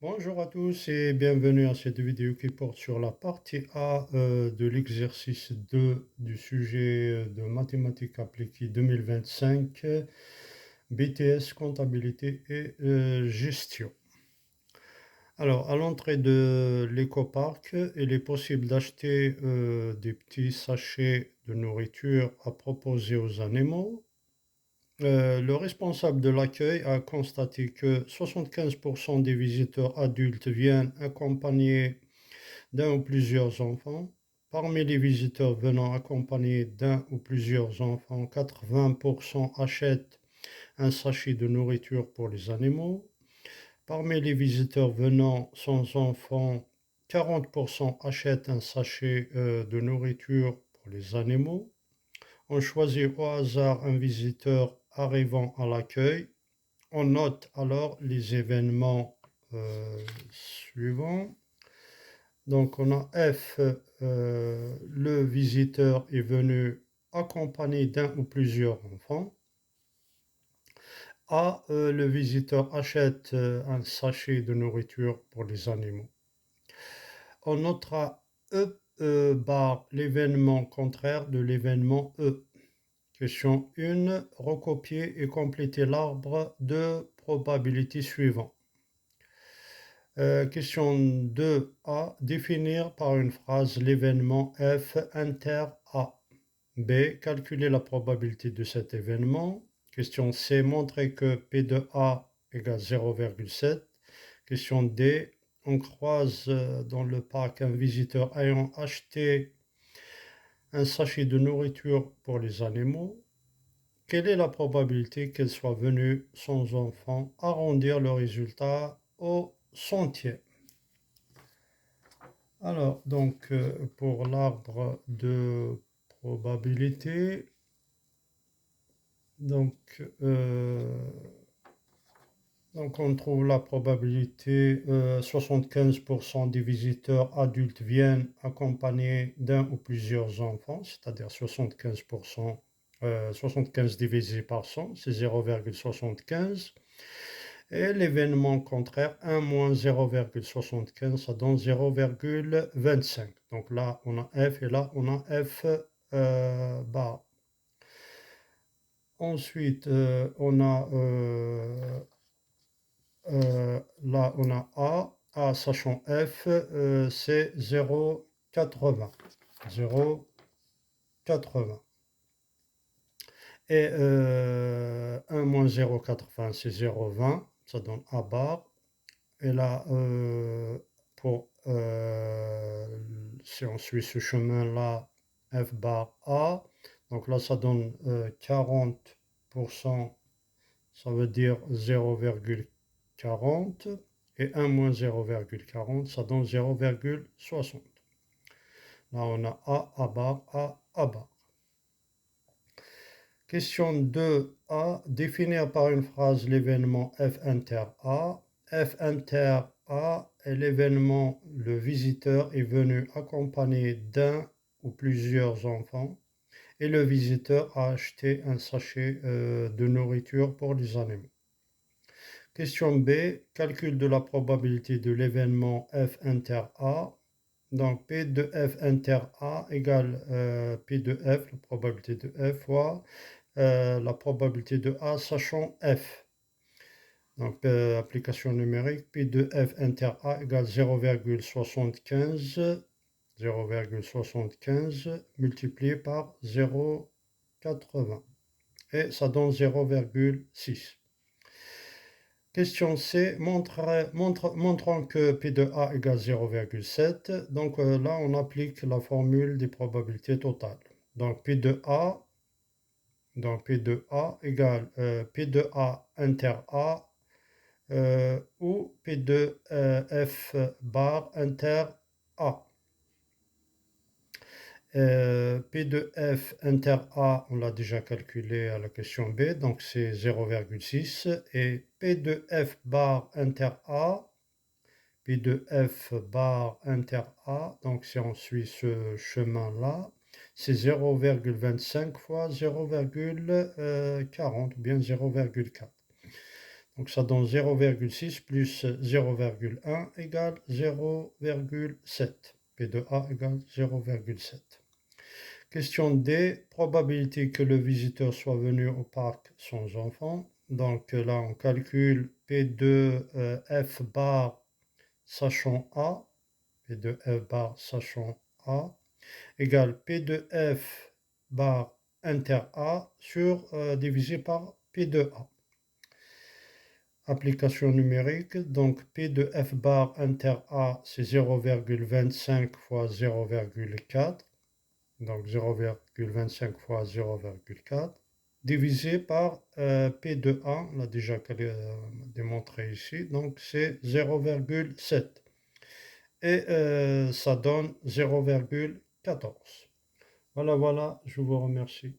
Bonjour à tous et bienvenue à cette vidéo qui porte sur la partie A de l'exercice 2 du sujet de mathématiques appliquées 2025, BTS, comptabilité et gestion. Alors, à l'entrée de l'éco-parc, il est possible d'acheter des petits sachets de nourriture à proposer aux animaux. Le responsable de l'accueil a constaté que 75% des visiteurs adultes viennent accompagnés d'un ou plusieurs enfants. Parmi les visiteurs venant accompagnés d'un ou plusieurs enfants, 80% achètent un sachet de nourriture pour les animaux. Parmi les visiteurs venant sans enfants, 40% achètent un sachet de nourriture pour les animaux. On choisit au hasard un visiteur arrivant à l'accueil. On note alors les événements suivants. Donc on a F, le visiteur est venu accompagné d'un ou plusieurs enfants. A, le visiteur achète un sachet de nourriture pour les animaux. On notera E bar l'événement contraire de l'événement E. Question 1. Recopier et compléter l'arbre de probabilité suivant. Question 2a. Définir par une phrase l'événement F inter A. B. Calculer la probabilité de cet événement. Question C. Montrer que P de A égale 0,7. Question D. On croise dans le parc un visiteur ayant acheté un sachet de nourriture pour les animaux. Quelle est la probabilité qu'elle soit venue sans enfant? Arrondir le résultat au centième. Alors, donc, pour l'arbre de probabilité, donc, on trouve la probabilité 75% des visiteurs adultes viennent accompagnés d'un ou plusieurs enfants, c'est-à-dire 75%. 75 divisé par 100, c'est 0,75. Et l'événement contraire, 1 moins 0,75, ça donne 0,25. Donc là, on a F et là, on a F bar. Ensuite, là, on a A. A, sachant F, c'est 0,80. 0,80. Et 1 moins 0,80, c'est 0,20. Ça donne A bar. Et là, si on suit ce chemin-là, F bar A, donc là, ça donne 40%, ça veut dire 0,40, et 1 moins 0,40, ça donne 0,60. Là, on a A bar, A bar. Question 2a, définir par une phrase l'événement F inter A. F inter A est l'événement, le visiteur est venu accompagné d'un ou plusieurs enfants et le visiteur a acheté un sachet de nourriture pour les animaux. Question B, calcul de la probabilité de l'événement F inter A. Donc P de F inter A égale P de F, la probabilité de F, fois la probabilité de A sachant F. Donc, application numérique, P de F inter A égale 0,75 multiplié par 0,80. Et ça donne 0,6. Question C, montrant que P de A égale 0,7. Donc là, on applique la formule des probabilités totales. Donc P de A égale P de A inter A ou P de F bar inter A. P de F inter A, on l'a déjà calculé à la question B, donc c'est 0,6. Et P de F bar inter A, P de F bar inter A, donc si on suit ce chemin-là, c'est 0,25 fois 0,40 ou bien 0,4. Donc ça donne 0,6 plus 0,1 égale 0,7. P de A égale 0,7. Question D, probabilité que le visiteur soit venu au parc sans enfant. Donc là, on calcule P de F bar sachant A, P de F bar sachant A, égale P de F bar inter A sur divisé par P de A. Application numérique, donc P de F bar inter A, c'est 0,25 fois 0,4. Donc 0,25 fois 0,4 divisé par P de A, on l'a déjà démontré ici, donc c'est 0,7 et ça donne 0,14. Voilà, je vous remercie.